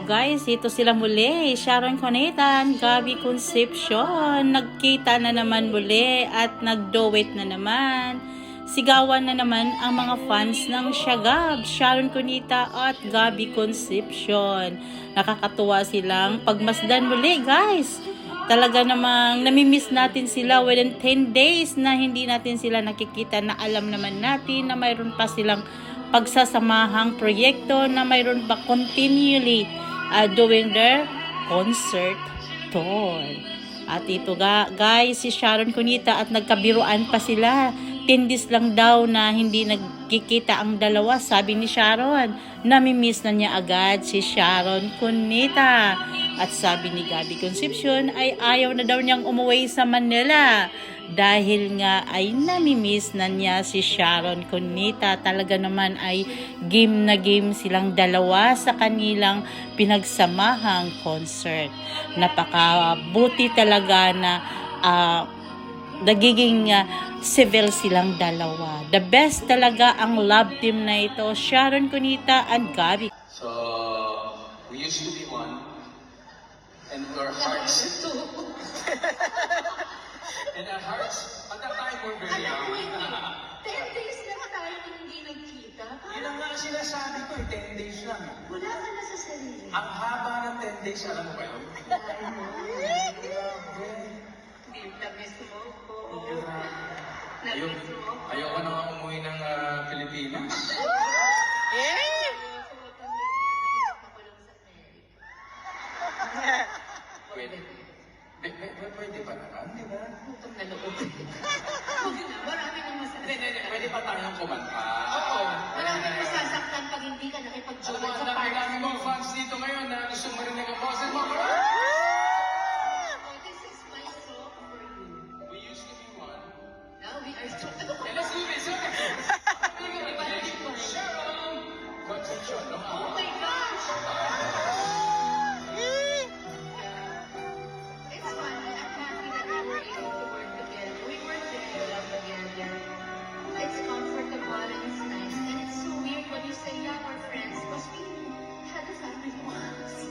guys, ito sila muli. Sharon Cuneta and Gabby Concepcion. Nagkita na naman muli at nag-duet na naman. Sigawan na naman ang mga fans ng Syagab, Sharon Cuneta at Gabby Concepcion. Nakakatuwa silang pagmasdan muli guys. Talaga namang namimiss natin sila within 10 days na hindi natin sila nakikita, na alam naman natin na mayroon pa silang pagsasamahang proyekto, na mayroon pa continually doing their concert tour. At ito guys, si Sharon Cuneta at nagkabiruan pa sila. 10 days lang daw na hindi nagkikita ang dalawa. Sabi ni Sharon, namimiss na niya agad si Sharon Cuneta. At sabi ni Gabby Concepcion ay ayaw na daw niyang umuwi sa Manila dahil nga ay namimiss na niya si Sharon Cuneta. Talaga naman ay game na game silang dalawa sa kanilang pinagsamahang concert. Napakabuti talaga na nagiging civil silang dalawa. The best talaga ang love team na ito, Sharon Cuneta and Gabby. So, we used to be one, and our hearts, and our hearts, at that time were very young. 10 days lang tayo hindi nagkita. Yun ang nga sinasabi ko, 10 days lang. Wala ka na sa sarili. Ang haba ng 10 days, alam mo ba yun? Namiss mo ko. Ayaw, ayoko na umuwi ng Pilipinas. Pwede. Pwede pa naman, di ba? Utang na loob. Marami nang masasaktan. Hindi, pwede pa tayong kumanta. Oo. Marami nang masasaktan pag hindi ka nakipag-join sa Ang party. dami mong fans dito ngayon na gusto mo rin ang boses mo. Oh, this is my song for you. We used to be one. Now we are so... Ano And let's do this, okay? Sharon Concepcion, no? Oh my gosh! It's fun. I'm happy that we were able to work together. We work together. It's comfortable and it's nice. And it's so weird when you say, yeah, we're friends, because we had a family once.